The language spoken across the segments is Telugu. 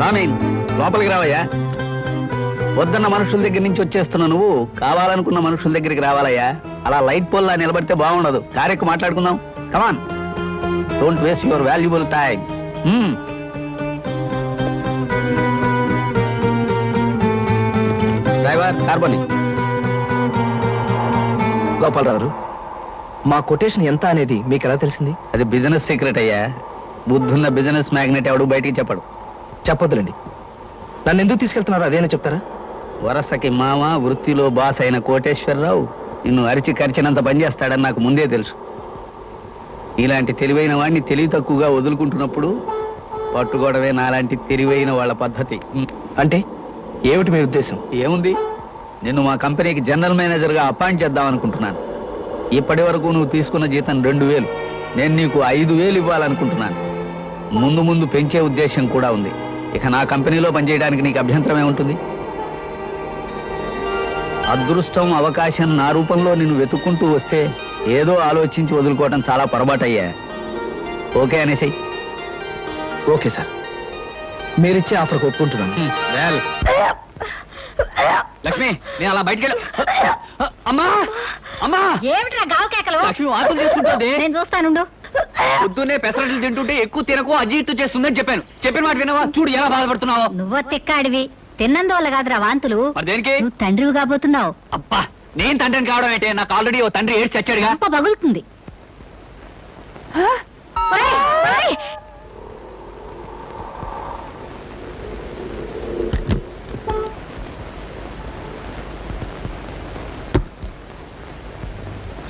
లోపలికి రావయ్యా. వద్దన్న మనుషుల దగ్గర నుంచి వచ్చేస్తున్నా నువ్వు కావాలనుకున్న మనుషుల దగ్గరికి రావాలయ్యా. అలా లైట్ పోల్లా నిలబడితే బాగుండదు. కారెక్కు మాట్లాడుకుందాం. Come on, don't waste your valuable time. Driver కార్బోని. గోపాలరావు, మా కొటేషన్ ఎంత అనేది మీకు ఎలా తెలిసింది? అది బిజినెస్ సీక్రెట్ అయ్యా. బుద్ధున్న బిజినెస్ మ్యాగ్నెట్ ఎవడు బయటికి చెప్పడు. చెప్పొద్దులండి. నన్ను ఎందుకు తీసుకెళ్తున్నారో అదేనా చెప్తారా? వరసకి మామ, వృత్తిలో బాస్ అయిన కోటేశ్వరరావు నిన్ను అరిచి కరిచినంత పనిచేస్తాడని నాకు ముందే తెలుసు. ఇలాంటి తెలివైన వాడిని తెలివి తక్కువగా వదులుకుంటున్నప్పుడు పట్టుకోవడమే నాలాంటి తెలివైన వాళ్ళ పద్ధతి. అంటే ఏమిటి మీ ఉద్దేశం? ఏముంది, నిన్ను మా కంపెనీకి జనరల్ మేనేజర్గా అపాయింట్ చేద్దాం అనుకుంటున్నాను. ఇప్పటి వరకు నువ్వు తీసుకున్న జీతం 2000, నేను నీకు 5000 ఇవ్వాలనుకుంటున్నాను. ముందు ముందు పెంచే ఉద్దేశం కూడా ఉంది. ఇక నా కంపెనీలో పనిచేయడానికి నీకు అభ్యంతరమే ఉంటుంది? అదృష్టం, అవకాశం నా రూపంలో నిన్ను వెతుక్కుంటూ వస్తే ఏదో ఆలోచించి వదులుకోవటం చాలా పొరపాటయ్యా. ఓకే అనేసి. ఓకే సార్, మీరిచ్చే ఆఫర్కి ఒప్పుకుంటున్నాను. లక్ష్మి, నేను అలా బయటికి అమ్మా అమ్మా. ఏమిట్రా గావు కేకలు? లక్ష్మి వాంతులు చేసుకుంటుంది. నేను చూస్తానుండు. పొద్దున్నే పెసరట్లు తింటుంటే ఎక్కువ తినకు, అజీర్తి చేస్తుందని చెప్పాను. చెప్పిన మాట వినవా? చూడు ఎలా బాధపడుతున్నావు. నువ్వు తిక్కాడివి, తిన్నందువల్ల కాదురా వాంతులు. మరి దేనికి? నువ్వు తండ్రివి కాబోతున్నావు. అబ్బా, నేను తండ్రిని కావడం ఏంటే? నాకు ఆల్రెడీ ఓ తండ్రి ఏడ్చి చచ్చాడుగా. గొప్ప పగులుతుంది.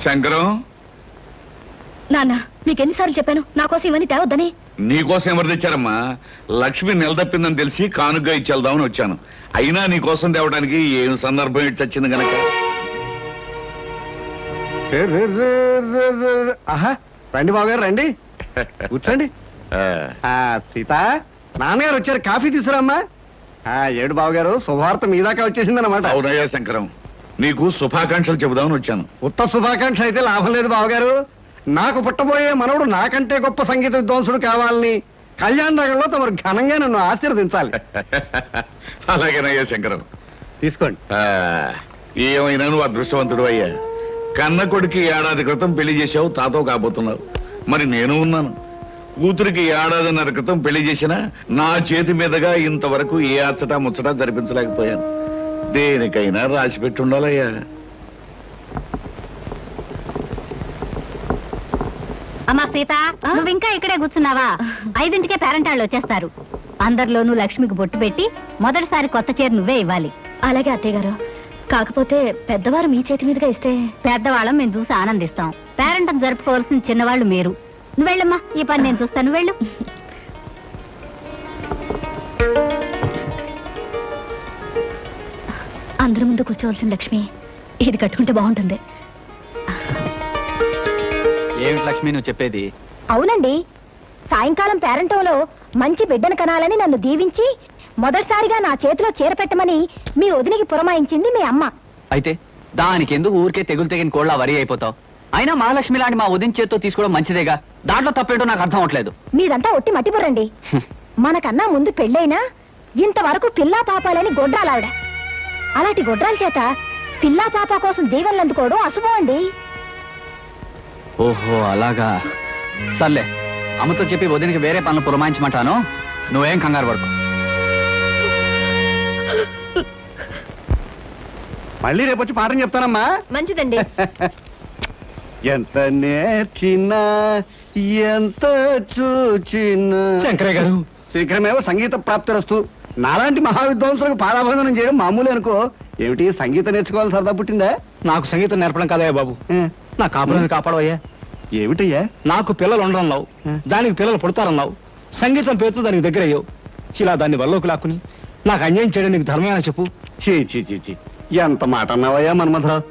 శంకరం, నాన్న మీకెన్నిసార్లు చెప్పాను నా కోసం ఇవన్నీ తేవద్దని? నీకోసం ఎవరు తెచ్చారమ్మా? లక్ష్మి నిలదప్పిందని తెలిసి కానుగ్గా ఇచ్చేద్దామని వచ్చాను. అయినా నీకోసం తేవడానికి ఏం సందర్భం ఇటు చచ్చింది గనక. ఆహా, రండి బావగారు, రండి కూర్చోండి. సీత, నాన్నగారు వచ్చారు, కాఫీ తీసుకురామ్మా. ఏడు బావగారు, శుభవార్త మీ దాకా వచ్చేసిందన్నమాట. అవునయ్యా శంకరం, నీకు శుభాకాంక్షలు చెబుదామని వచ్చాను. ఉత్త శుభాకాంక్ష అయితే లాభం లేదు బావగారు. నాకు పుట్టబోయే మనవడు నాకంటే గొప్ప సంగీత విద్వాంసుడు కావాలని కళ్యాణ నగర్లో తమరు ఘనంగా నన్ను ఆశీర్వదించాలి. అలాగేనయ్యా శంకరం, తీసుకోండి. ఏమైనా నువ్వు అదృష్టవంతుడు అయ్యా. కన్న కొడుకు ఏడాది క్రితం పెళ్లి చేసావు, తాతో కాబోతున్నావు. మరి నేను ఉన్నాను. కూతురికి 1.5 ఏళ్ల క్రితం పెళ్లి చేసినా నా చేతి మీదుగా ఇంతవరకు ఏ అచ్చటా ముచ్చటా జరిపించలేకపోయాను. దేనికైనా రాసి పెట్టి ఉండాలయ్యా. అమ్మా సీత, నువ్వు ఇంకా ఇక్కడే కూర్చున్నావా? 5ంటికే పేరెంట్ వాళ్ళు వచ్చేస్తారు. అందరిలోనూ లక్ష్మికి బొట్టు పెట్టి మొదటిసారి కొత్త చీర నువ్వే ఇవ్వాలి. అలాగే అత్తయ్య గారు. కాకపోతే పెద్దవారు మీ చేతి మీదుగా ఇస్తే? పెద్దవాళ్ళం మేము చూసి ఆనందిస్తాం. పేరెంట్ జరుపుకోవాల్సిన చిన్నవాళ్ళు మీరు. నువ్వు వెళ్ళమ్మా, ఈ పని నేను చూస్తాను. వెళ్ళు. అందరి ముందు కూర్చోవలసిన లక్ష్మి ఇది కట్టుకుంటే బాగుంటుంది. ఏమిటి లక్ష్మి నువ్వు చెప్పేది? అవునండి, సాయంకాలం పేరెంటంలో మంచి బిడ్డను కనాలని నన్ను దీవించి మొదటిసారిగా నా చేతిలో చీర పెట్టమని మీ వదినికి పురమాయించింది మీ అమ్మ. అయితే దానికి ఎందుకు ఊరికే తెగులు తెగిన కోళ్ళ వరి అయిపోతావు? అయినా మహాలక్ష్మి లాంటి మా ఉదయం చేత్తో తీసుకోవడం మంచిదేగా. దాంట్లో తప్పేంటో నాకు అర్థం అవట్లేదు. మీదంతా ఒట్టి మట్టిబుర్రండి. మనకన్నా ముందు పెళ్ళైనా ఇంతవరకు పిల్లా పాపాలని గొడ్రాలావిడ. అలాంటి గొడ్రాల చేత పిల్లా పాప కోసం దీవెనలు అందుకోవడం అశుభం అండి. ఓహో అలాగా. సర్లే, అమ్మతో చెప్పి వదినికి వేరే పనులు పురమాయించమంటాను. నువ్వేం కంగారు పడుకో. మళ్ళీ రేపు వచ్చి పాఠం చెప్తానమ్మా. మంచిదండి. ఎంత నేర్చినా ఎంత చూచినా శంకరయ్య గారు, శీఘ్రమేవో సంగీత ప్రాప్తిరస్తు. నాలాంటి మహావిద్వాంసులకు పాదాభందనం చేయడం మామూలు అనుకో. ఏమిటి, సంగీతం నేర్చుకోవాలి సరదా పుట్టిందా? నాకు సంగీతం నేర్పడం కాదయ్యా బాబు, నా కాపురాన్ని కాపాడవయ్యా. ఏమిటయ్యా? నాకు పిల్లలు ఉండరన్నావు, దానికి పిల్లలు పుడతారన్నావు, సంగీతం పేరుతో దానికి దగ్గర అయ్యావు. ఇలా దాన్ని వల్లోకి లాక్కుని నాకు అన్యాయం చేయడం నీకు ధర్మమేనా చెప్పు? చీ చీ చీ చీ, ఎంత మాట అన్నావయ్యా మన్మథరావు.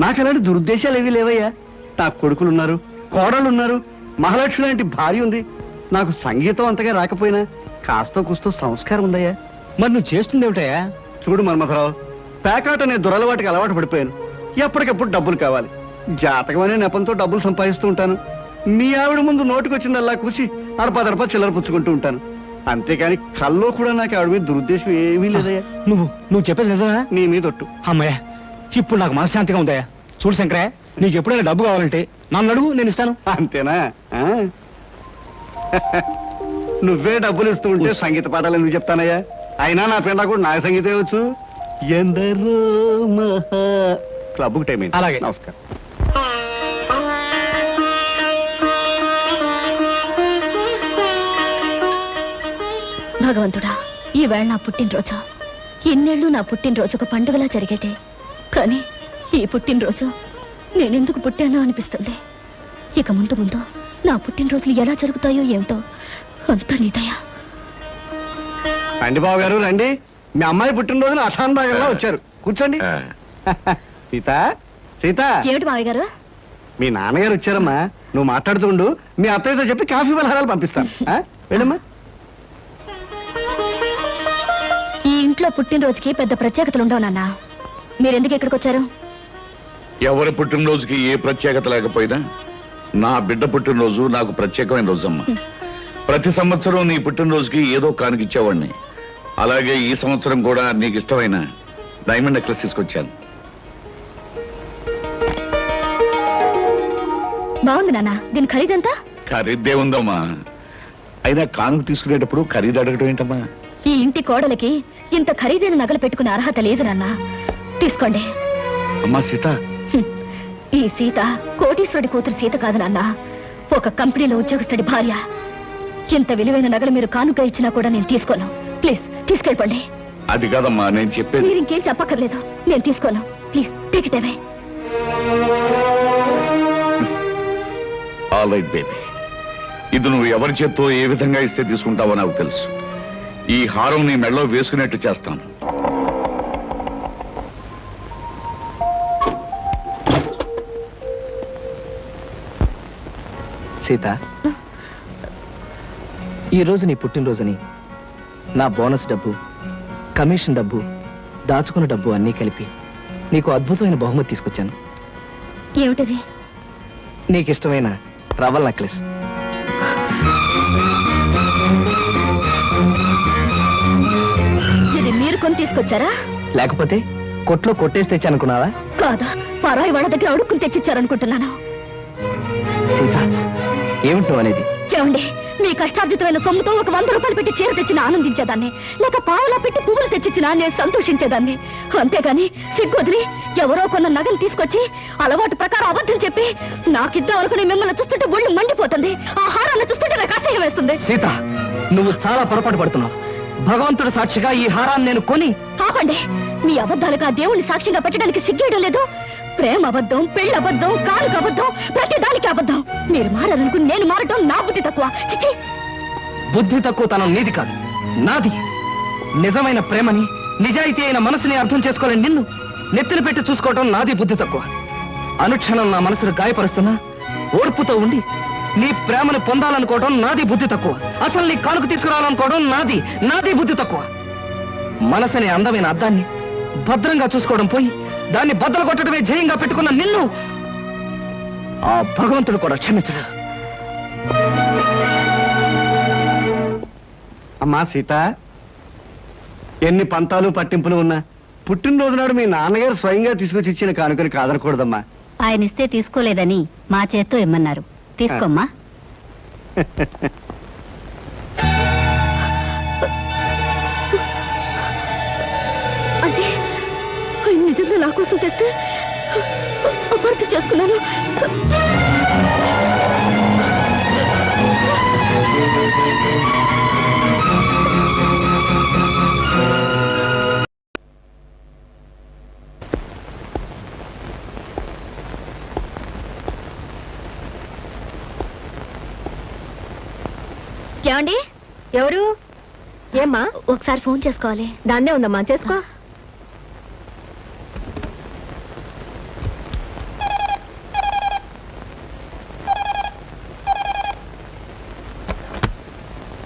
నాకు అలాంటి దురుద్దేశాలు ఏవీ లేవయ్యా. నాకు కొడుకులున్నారు, కోడళ్ళున్నారు, మహాలక్ష్మి లాంటి భార్య ఉంది. నాకు సంగీతం అంతగా రాకపోయినా కాస్తో కూస్తో సంస్కారం ఉందయ్యా. మరి నువ్వు చేస్తుంది ఏమిటయ్యా? చూడు మన్మథరావు, పేకాట అనే దురలవాటికి అలవాటు పడిపోయాను. ఎప్పటికప్పుడు డబ్బులు కావాలి. జాతకం అనే నెపంతో డబ్బులు సంపాదిస్తూ ఉంటాను. మీ ఆవిడ ముందు నోటికొచ్చిందల్లా కూసి అడపదడప చిల్లర పుచ్చుకుంటూ ఉంటాను. అంతేకాని కల్లో కూడా నాకు ఆవిడ మీద దురుద్దేశం ఏమీ లేదయ్యా. నువ్వు చెప్పేది నిజమా? నీ మీద ఒట్టు. అమ్మయ్య, ఇప్పుడు నాకు మనశ్శాంతిగా ఉందయ్యా. చూడు శంకరయ్య, నీకు ఎప్పుడైనా డబ్బు కావాలంటే నన్ను అడుగు, నేను ఇస్తాను. అంతేనా? ఆ? నువ్వే డబ్బులు ఇస్తూ ఉంటే సంగీత పాఠాలు ఎందుకు చెప్తానయ్యా? అయినా నా పిల్ల కూడా నాకు సంగీతం వచ్చు. ఎందరో మహా క్లబ్కు టైం అయింది. అలాగే. నమస్కారం. భగవంతుడా, ఈవేళ నా పుట్టినరోజు. ఎన్నేళ్ళు నా పుట్టినరోజు ఒక పండుగలా జరిగేది. కానీ ఈ పుట్టినరోజు నేనెందుకు పుట్టానో అనిపిస్తుంది. ఇక ముందు ముందు నా పుట్టినరోజులు ఎలా జరుగుతాయో ఏమిటో. అంత నీదయా. రండి బాబు గారు, రండి. మీ అమ్మాయి పుట్టినరోజున అఠాన్ భాగంగా వచ్చారు. కూర్చోండి. సీత, సీత, ఏమిటి మావయ్య గారు? మీ నాన్నగారు వచ్చారమ్మా. నువ్వు మాట్లాడుతుండు, మీ అత్తయ్యతో చెప్పి కాఫీ పలహారాలు పంపిస్తాను. ఆ? వెళ్ళమ్మా. ఈ ఇంట్లో పుట్టినరోజుకి పెద్ద ప్రత్యేకతలు ఉండవు నాన్న. మీరెందుకు ఇక్కడికి వచ్చారు? ఎవరి పుట్టినరోజుకి ఏ ప్రత్యేకత లేకపోయినా నా బిడ్డ పుట్టినరోజు నాకు ప్రత్యేకమైన రోజమ్మా. ప్రతి సంవత్సరం నీ పుట్టినరోజుకి ఏదో కానుకిచ్చేవాడిని. అలాగే ఈ సంవత్సరం కూడా నీకు ఇష్టమైన డైమండ్ నెక్లెస్ తీసుకొచ్చాను. బాగుంది నాన్న. దీని ఖరీదంతా? ఖరీదే ఉందమ్మా. అయినా కానుక తీసుకునేటప్పుడు ఖరీదు అడగడం ఏంటమ్మా? ఈ ఇంటి కోడలికి ఇంత ఖరీదైన నగలు పెట్టుకునే అర్హత లేదు నాన్న. తీసుకోండి. అమ్మా సీత, ఈ సీత కోటీశ్వరుడి కూతురు సీత కాదు నాన్న. ఒక కంపెనీలో ఉద్యోగస్తుడి భార్య. ఇంత విలువైన నగలు మీరు కానుక ఇచ్చినా కూడా నేను తీసుకోను. ప్లీజ్ తీసుకెళ్ళిపోండి. అది కాదమ్మా నేను చెప్పేది. మీరు ఇంకేం చెప్పక్కర్లేదు. నేను తీసుకోను. Please take it away. All right baby. ఇది నువ్వు ఎవరి చేత్తో ఏ విధంగా ఇస్తే తీసుకుంటావో నాకు తెలుసు. ఈ హారం నీ మెడలో వేసుకునేట్టు చేస్తాను. సీత, ఈరోజు నీ పుట్టినరోజుని నా బోనస్ డబ్బు, కమిషన్ డబ్బు, దాచుకున్న డబ్బు అన్నీ కలిపి నీకు అద్భుతమైన బహుమతి తీసుకొచ్చాను. ఏమిటది? నీకు ఇష్టమైన రవల్ నెక్లెస్. ఇది మీరు కొని తీసుకొచ్చారా? లేకపోతే కొట్లో కొట్టేసి తెచ్చానుకున్నావా? కాదా, పరాయి వాళ్ళ దగ్గర అడుక్కుని తెచ్చిచ్చారనుకుంటున్నాను. సీత, ఏమిటి నువ్వు అనేది? ఏమండి, మీ కష్టార్జితమైన సొమ్ముతో ఒక 100 రూపాయలు పెట్టి చీర తెచ్చిన ఆనందించేదాన్ని, లేక పావులా పెట్టి పువ్వులు తెచ్చిచ్చినా నేను సంతోషించేదాన్ని. అంతేగాని సిగ్గొదిలి ఎవరో కొన్న నగలు తీసుకొచ్చి అలవాటు ప్రకారం అబద్ధం చెప్పి నాకిద్దాం అనుకుని మిమ్మల్ని చూస్తుంటే ఒళ్ళు మండిపోతుంది. ఆ హారాన్ని చూస్తుంటే నాకు అసహ్యం వేస్తుంది. సీత, నువ్వు చాలా పొరపాటు పడుతున్నావు. భగవంతుడు సాక్షిగా ఈ హారాన్ని నేను కొని... ఆపండి. మీ అబద్ధాలకు ఆ దేవుణ్ణి సాక్షిగా పెట్టడానికి సిగ్గేయడం లేదు. ప్రేమ అబద్ధం, పెళ్లి అబద్ధం, కానుక అబద్ధం, ప్రతి దానికి అబద్ధం. మీరు మారాలనుకుని నేను మారటం నా బుద్ధి తక్కువ. చిచి! బుద్ధి తక్కువ తనం నీది కాదు, నాది. నిజమైన ప్రేమని, నిజాయితీ అయిన మనసుని అర్థం చేసుకోలేని నిన్ను నెత్తిన పెట్టి చూసుకోవటం నాది బుద్ధి తక్కువ. అనుక్షణం నా మనసును గాయపరుస్తున్నా ఓర్పుతో ఉండి నీ ప్రేమను పొందాలనుకోవడం నాది బుద్ధి తక్కువ. అసలు నీ కానుక తీసుకురావాలనుకోవడం నాది బుద్ధి తక్కువ. మనసనే అందమైన అద్దాన్ని భద్రంగా చూసుకోవడం పోయి దాన్ని బద్దలు కొట్టడమే జయంగా పెట్టుకున్న నిన్ను ఆ భగవంతుడు కూడా క్షమించడు. అమ్మా సీత, ఎన్ని పంతాలు పట్టింపులు ఉన్నా పుట్టినరోజు నాడు మీ నాన్నగారు స్వయంగా తీసుకొచ్చి ఇచ్చిన కానుకని కాదనకూడదమ్మా. ఆయన ఇస్తే తీసుకోలేదని మా చేత్తో ఇమ్మన్నారు. తీసుకోమ్మా. అంటే నిజంగా నా కోసం తెస్తే అపార్థం చేసుకున్నాను. ఏమండి? ఎవరు? ఏమ్మా? ఒకసారి ఫోన్ చేసుకోవాలి. దాన్నే ఉందమ్మా, చేసుకో.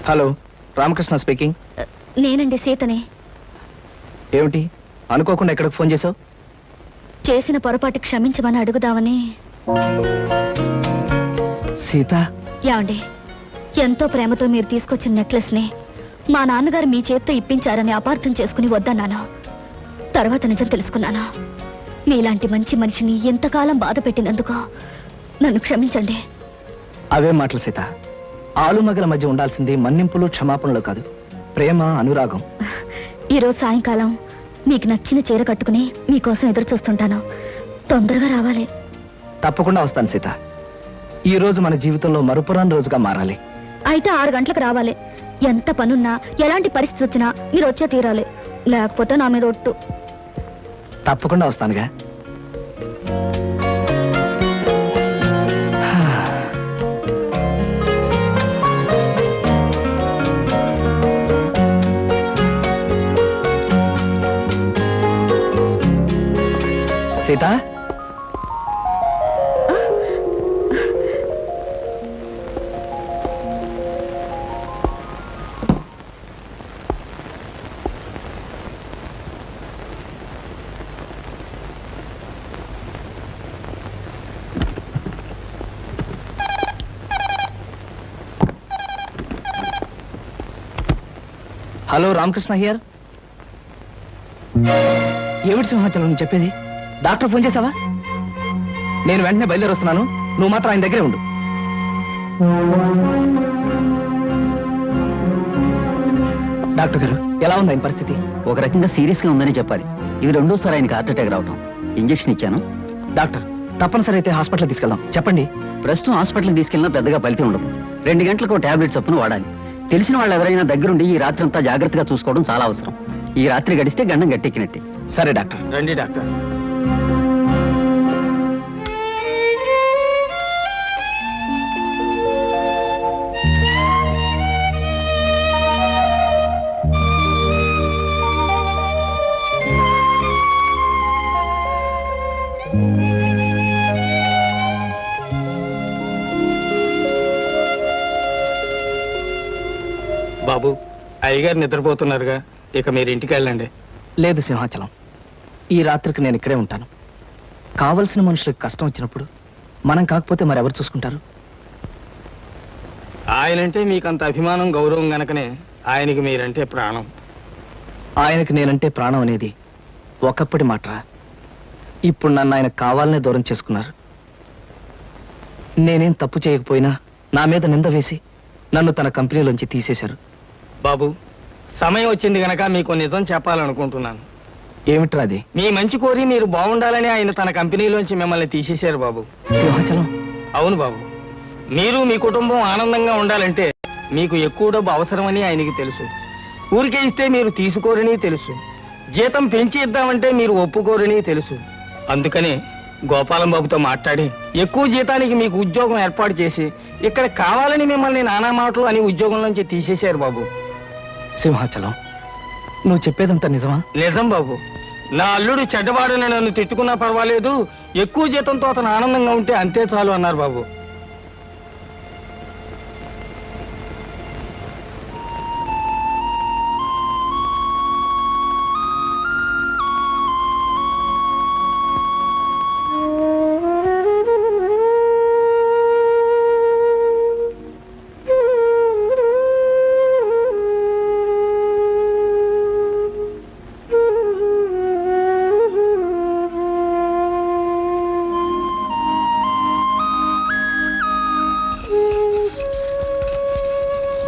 Hello, Ramakrishna speaking. నేనండి, సీతని. ఏమిటి అనుకోకుండా ఎక్కడికి ఫోన్ చేసావు? చేసిన పొరపాటు క్షమించమని అడుగుదామని. సీత, ఏమండి, ఎంతో ప్రేమతో మీరు తీసుకొచ్చిన నెక్లెస్ ని మా నాన్నగారు మీ చేత్తో ఇప్పించారని అపార్థం చేసుకుని వద్దన్నాను. తర్వాత నిజం తెలుసుకున్నాను. మీలాంటి మంచి మనిషిని ఎంతకాలం బాధ పెట్టినందుకు నన్ను క్షమించండి. అవే మాటలు సీత. ఆలుమగల మధ్య ఉండాల్సింది మన్నింపులు క్షమాపణలు కాదు, ప్రేమ, అనురాగం. ఈరోజు సాయంకాలం మీకు నచ్చిన చీర కట్టుకుని మీకోసం ఎదురు చూస్తుంటాను. తొందరగా రావాలి. తప్పకుండా వస్తాను సీత. ఈ రోజు మన జీవితంలో మరుపురాని రోజుగా మారాలి. అయితే 6 గంటలకు రావాలి. ఎంత పనున్నా, ఎలాంటి పరిస్థితి వచ్చినా మీరు వచ్చే తీరాలి. లేకపోతే నా మీద ఒట్టు. తప్పకుండా వస్తానుగా. Sita, hello Ramakrishna here. ఏమిటి సింహాచలం నువ్వు చెప్పేది? డాక్టర్ ఫోన్ చేసావా? నేను వెంటనే బయలుదేరి వస్తున్నాను. నువ్వు మాత్రం ఆయన దగ్గరే ఉండు. డాక్టర్ గారు, ఎలా ఉంది ఆయన పరిస్థితి? ఒక రకంగా సీరియస్ గా ఉందని చెప్పాలి. ఇది రెండోసారి ఆయనకి హార్ట్ అటాక్ రావటం. ఇంజెక్షన్ ఇచ్చాను. డాక్టర్, తప్పనిసరి అయితే హాస్పిటల్ తీసుకెళ్దాం. చెప్పండి. ప్రస్తుతం హాస్పిటల్కి తీసుకెళ్ళినా పెద్దగా ఫలితం ఉండదు. 2 గంటలకు టాబ్లెట్ చొప్పున వాడాలి. తెలిసిన వాళ్ళు ఎవరైనా దగ్గరుండి ఈ రాత్రి అంతా జాగ్రత్తగా చూసుకోవడం చాలా అవసరం. ఈ రాత్రి గడిస్తే గండం గట్టెక్కినట్టే. సరే డాక్టర్. రండి డాక్టర్. బాబు, అయ్యగారు నిద్రపోతున్నారుగా, ఇక మీరు ఇంటికి వెళ్ళండి. లేదు సింహాచలం, ఈ రాత్రికి నేను ఇక్కడే ఉంటాను. కావలసిన మనుషులకు కష్టం వచ్చినప్పుడు మనం కాకపోతే మరెవరు చూసుకుంటారు? ఆయనంటే మీకంత అభిమానం, గౌరవం గనకనే ఆయనకి మీరంటే ప్రాణం. ఆయనకి నేనంటే ప్రాణం అనేది ఒకప్పటి మాటరా. ఇప్పుడు నన్ను ఆయన కావాలనే దూరం చేసుకున్నారు. నేనేం తప్పు చేయకపోయినా నా మీద నింద వేసి నన్ను తన కంపెనీలోంచి తీసేశారు. బాబు, సమయం వచ్చింది గనక మీకు నిజం చెప్పాలనుకుంటున్నాను. ఏమిట్రా అది? మీ మంచి కోరి మీరు బాగుండాలని ఆయన తన కంపెనీలోంచి మిమ్మల్ని తీసేశారు బాబు. సింహాచలం. అవును బాబు, మీరు మీ కుటుంబం ఆనందంగా ఉండాలంటే మీకు ఎక్కువ డబ్బు అవసరమని ఆయనకి తెలుసు. ఊరికే ఇస్తే మీరు తీసుకోరని తెలుసు. జీతం పెంచి ఇద్దామంటే మీరు ఒప్పుకోరని తెలుసు. అందుకని గోపాలం బాబుతో మాట్లాడి ఎక్కువ జీతానికి మీకు ఉద్యోగం ఏర్పాటు చేసి ఇక్కడ కావాలని మిమ్మల్ని నానా మాటలు అని ఉద్యోగంలోంచి తీసేశారు బాబు. సింహాచలం, నువ్వు చెప్పేదంతా నిజమా? నిజం బాబు. నా అల్లుడు చెడ్డవాడని నన్ను తిట్టుకున్నా పర్వాలేదు, ఎక్కువ జీతంతో అతను ఆనందంగా ఉంటే అంతే చాలు అన్నారు బాబు.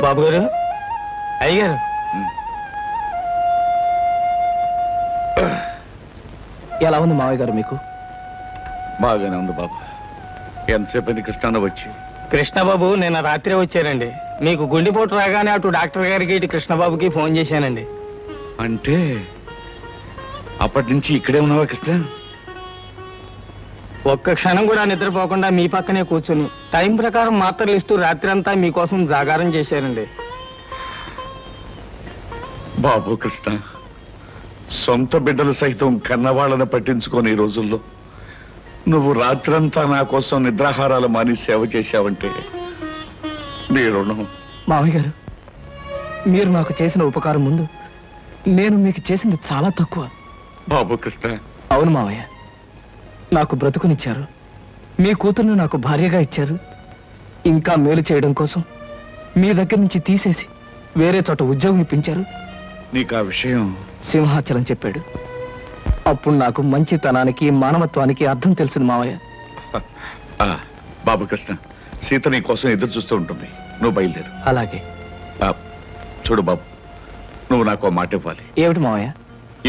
బాబు గారు, అయ్యగారు, ఎలా ఉంది మావయ్య గారు మీకు? బాగానే ఉంది బాబు. ఎంతసేపు అయింది కృష్ణ వచ్చి? కృష్ణబాబు నిన్న రాత్రే వచ్చారండి. మీకు గుండెపోటు రాగానే అటు డాక్టర్ గారికి ఇటు కృష్ణబాబుకి ఫోన్ చేశానండి. అంటే అప్పటి నుంచి ఇక్కడే ఉన్నావా కృష్ణ? ఒక్క క్షణం కూడా నిద్రపోకుండా మీ పక్కనే కూర్చుని టైం ప్రకారం మాత్రలు ఇస్తూ రాత్రి అంతా మీకోసం జాగారం చేశారండి. బాబు కృష్ణ, సొంత బిడ్డలు సైతం కన్నవాళ్ళని పట్టించుకొని ఈ రోజుల్లో నువ్వు రాత్రంతా నా కోసం నిద్రాహారాలు మాని సేవ చేశావంటే నీ రుణం. మావయ్య గారు, మీరు నాకు చేసిన ఉపకారం ముందు నేను మీకు చేసింది చాలా తక్కువ. బాబు కృష్ణ. అవును మావయ్య, నాకు బ్రతుకునిచ్చారు, మీ కూతుర్ని నాకు భార్యగా ఇచ్చారు. ఇంకా మేలు చేయడం కోసం మీ దగ్గర నుంచి తీసేసి వేరే చోట ఉద్యోగం ఇప్పించారు. నీకు ఆ విషయం సింహాచలం చెప్పాడు. అప్పుడు నాకు మంచితనానికి మానవత్వానికి అర్థం తెలిసింది మావయ్య. ఆ, బాబు కృష్ణ, సీత నీ కోసం ఎదురు చూస్తూ ఉంటుంది. నువ్వు బయలుదేరు. అలాగే. ఆ, చూడు బాబు, నువ్వు నాకు మాట ఇవ్వాలి. ఏమిటి మావయ్య?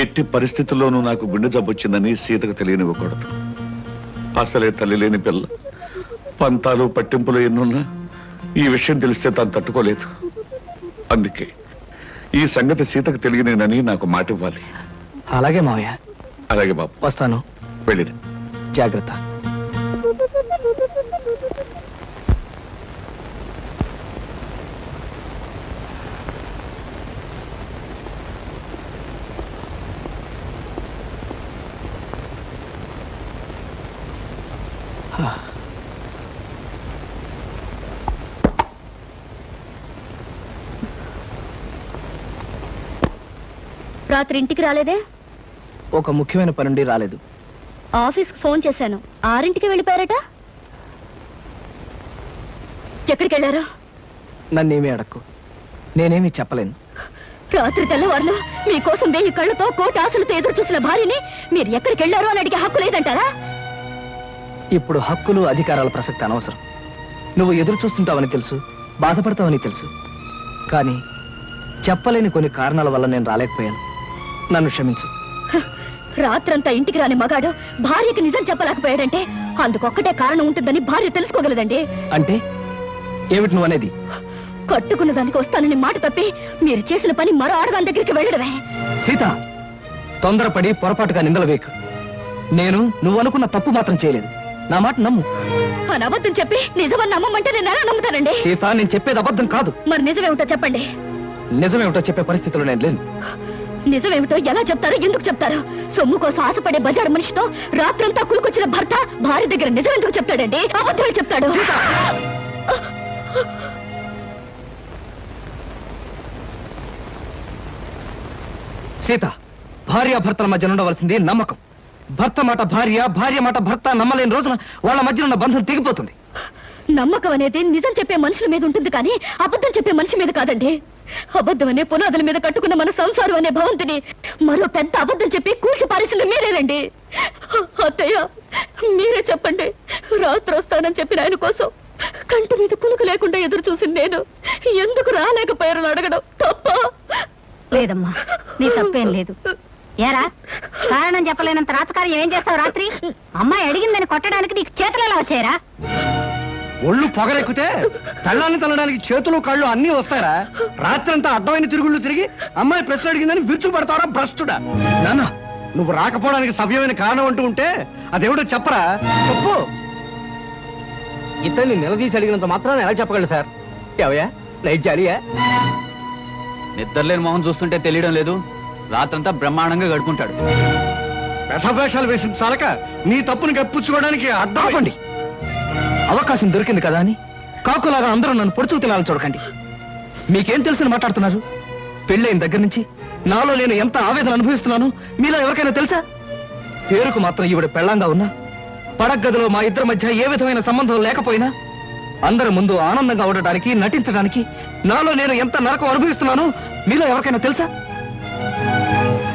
ఎట్టి పరిస్థితుల్లోనూ నాకు గుండె జబ్బు వచ్చిందని సీతకు తెలియనివ్వకూడదు. అసలే తల్లి లేని పిల్ల, పంతాలు పట్టింపులు ఎన్నున్నా ఈ విషయం తెలిస్తే తాను తట్టుకోలేదు. అందుకే ఈ సంగతి సీతకు తెలియనేనని నాకు మాట ఇవ్వాలి. అలాగే మావయ్య. అలాగే బాబు, వస్తాను. వెళ్ళిన జాగ్రత్త. రాత్రి ఇంటికి రాలేదే? ఒక ముఖ్యమైన పని నుండి రాలేదు. ఆఫీస్కి ఫోన్ చేశాను, 6ంటికి వెళ్ళిపోయారట. ఎక్కడికి వెళ్ళారు? నన్నేమీ అడక్కు, నేనేమీ చెప్పలేను. రాత్రి తెల్లవారులు మీకోసం 1000 కళ్ళతో కోటి ఆశలతో ఎదురు చూసిన భార్యని మీరు ఎక్కడికి వెళ్ళారు అని అడిగే హక్కు లేదంటారా? ఇప్పుడు హక్కులు అధికారాల ప్రసక్తి అనవసరం. నువ్వు ఎదురు చూస్తుంటావని తెలుసు, బాధపడతావని తెలుసు. కానీ చెప్పలేని కొన్ని కారణాల వల్ల నేను రాలేకపోయాను. నన్ను క్షమించు. రాత్రంతా ఇంటికి రాని మగాడు భార్యకి నిజం చెప్పలేకపోయాడంటే అందుకొక్కటే కారణం ఉంటుందని భార్య తెలుసుకోగలదండి. అంటే ఏమిటి నువ్వు అనేది? కట్టుకున్న దానికి వస్తానని మాట తప్పి మీరు చేసిన పని మరో ఆడదాని దగ్గరికి వెళ్ళడమే. సీత, తొందరపడి పొరపాటుగా నిందలు వేయకు. నేను నువ్వు అనుకున్న తప్పు మాత్రం చేయలేదు. నా మాట నమ్ము. అని అబద్ధం చెప్పి నిజమని నమ్మమంటే నేను ఎలా నమ్ముతానండి? సీత, నేను చెప్పేది అబద్ధం కాదు. మరి నిజమేమిటో చెప్పండి. నిజమేమిటో చెప్పే పరిస్థితిలో నేను లేను. నిజమేమిటో ఎలా చెప్తారో, ఎందుకు చెప్తారు? సొమ్ము కోసం ఆశపడే బజారు మనిషితో రాత్రంతా కులుకొచ్చిన భర్త భార్య దగ్గర నిజం ఎందుకు చెప్తాడండి? అబద్ధమే చెప్తాడు. సీత, భార్యాభర్తల మధ్య ఉండవలసింది నమ్మకం. భర్త మాట భార్య, భార్య మాట భర్త నమ్మలేని రోజున వాళ్ళ మధ్య ఉన్న బంధం తెగిపోతుంది. నమ్మకం అనేది నిజం చెప్పే మనుషుల మీద ఉంటుంది కానీ అబద్ధం చెప్పే మనిషి మీద కాదండి. అబద్ధం అనే పునాదుల మీద కట్టుకున్న మన సంసారం అనే భవంతిని మరో పెద్ద అబద్ధం చెప్పి కూల్చి పారేసింది మీరేనండి. అత్తయ్య, మీరే చెప్పండి. రాత్రి వస్తానని చెప్పిన ఆయన కోసం కంటి మీద కులుకు లేకుండా ఎదురు చూసింది నేను ఎందుకు రాలేకపోయారని అడగడం తప్ప? లేదమ్మా, నీ తప్పేం లేదు. ఏరా, కారణం చెప్పలేనంత రాతకార్యం ఏం చేస్తావు? రాత్రి అమ్మాయి అడిగిందని కొట్టడానికి నీకు చేతులు ఎలా వచ్చాయరా? ఒళ్ళు పొగరెక్కితే పెళ్ళాన్ని తల్లడానికి చేతులు కళ్ళు అన్నీ వస్తారా? రాత్రంతా అడ్డమైన తిరుగుళ్ళు తిరిగి అమ్మాయి ప్రశ్న అడిగిందని విరుచు పడతారా భ్రష్టుడా? నాన్న, నువ్వు రాకపోవడానికి సవ్యమైన కారణం అంటూ ఉంటే అదేమిటో చెప్పరా? చెప్పు. ఇతన్ని నిలదీసి అడిగినంత మాత్రాన్ని ఎలా చెప్పగలరు సార్? ఏవయ్యా, నైట్ జాలియా? నిద్రలేని మొహం చూస్తుంటే తెలియడం లేదు. రాత్రంతా బ్రహ్మాండంగా గడుపుకుంటాడు. వ్యధవేషాలు వేసిన చాలక నీ తప్పుని కప్పించుకోవడానికి అడ్డం. ఆపండి. అవకాశం దొరికింది కదా అని కాకులాగా అందరూ నన్ను పొడుచుకు తినాలని చూడకండి. మీకేం తెలిసిన మాట్లాడుతున్నారు? పెళ్ళైన దగ్గర నుంచి నాలో నేను ఎంత ఆవేదన అనుభవిస్తున్నాను మీలో ఎవరికైనా తెలుసా? పేరుకు మాత్రం ఈవిడ పెళ్ళంగా ఉన్నా, పడగదిలో మా ఇద్దరి మధ్య ఏ విధమైన సంబంధం లేకపోయినా అందరి ముందు ఆనందంగా ఉండడానికి, నటించడానికి నాలో నేను ఎంత నరకం అనుభవిస్తున్నానో మీలో ఎవరికైనా తెలుసా?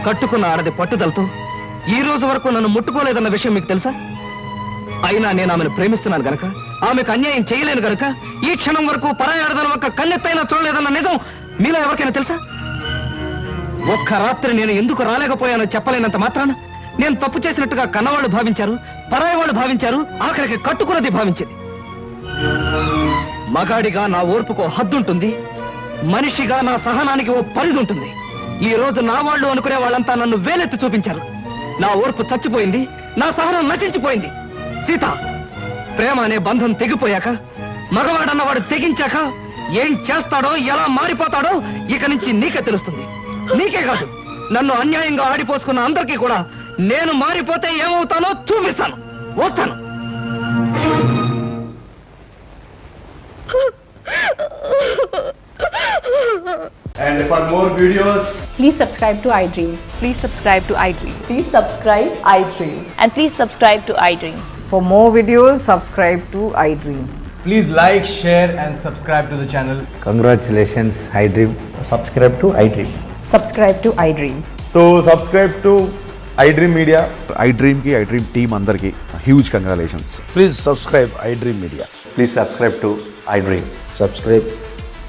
కట్టుకున్న ఆడది పట్టుదలతో ఈ రోజు వరకు నన్ను ముట్టుకోలేదన్న విషయం మీకు తెలుసా? అయినా నేను ఆమెను ప్రేమిస్తున్నాను గనక, ఆమెకు అన్యాయం చేయలేను గనక ఈ క్షణం వరకు పరాయి ఆడదాని ఒక్క కన్నెత్తైనా చూడలేదన్న నిజం మీలో ఎవరికైనా తెలుసా? ఒక్క రాత్రి నేను ఎందుకు రాలేకపోయానో చెప్పలేనంత మాత్రాన నేను తప్పు చేసినట్టుగా కన్నవాళ్ళు భావించారు, పరాయి వాళ్ళు భావించారు, ఆఖరికి కట్టుకున్నది భావించింది. మగాడిగా నా ఓర్పుకో హద్దుంటుంది, మనిషిగా నా సహనానికి ఓ పరిధి ఉంటుంది. ఈ రోజు నా వాళ్ళు అనుకునే వాళ్ళంతా నన్ను వేలెత్తి చూపించారు. నా ఓర్పు చచ్చిపోయింది, నా సహనం నశించిపోయింది. సీత, ప్రేమ అనే బంధం తెగిపోయాక, మగవాడన్నవాడు తెగించాక ఏం చేస్తాడో, ఎలా మారిపోతాడో ఇక నుంచి నీకే తెలుస్తుంది. నీకే కాదు, నన్ను అన్యాయంగా ఆడిపోసుకున్న అందరికీ కూడా నేను మారిపోతే ఏమవుతానో చూపిస్తాను. వస్తాను. And for more videos, Please subscribe to iDream. Please subscribe to iDream. Please subscribe iDream. And please subscribe to iDream. For more videos, subscribe to iDream. Please like, share and subscribe to the channel. Congratulations, iDream. Subscribe to iDream. Subscribe to iDream. So subscribe to iDream Media. iDream ki iDream team అందరికి huge congratulations. Please subscribe iDream Media. Please subscribe to iDream. Subscribe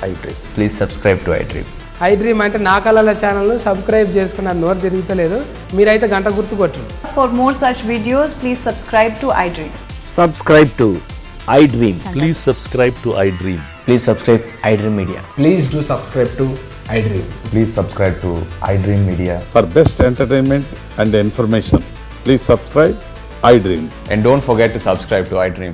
iDream. Please subscribe to iDream. iDream అంటే నా కళల ఛానల్ సబ్స్క్రైబ్ చేసుకున్న నోరు తిరుగుతలేదు, మీరైతే గంట గుర్తు కొట్టండి. For more such videos, please subscribe to iDream. Subscribe to iDream. Please subscribe to iDream. Please subscribe iDream Media. Please do subscribe to iDream. Please subscribe to iDream Media. For best entertainment and information, please subscribe iDream. And don't forget to subscribe to iDream.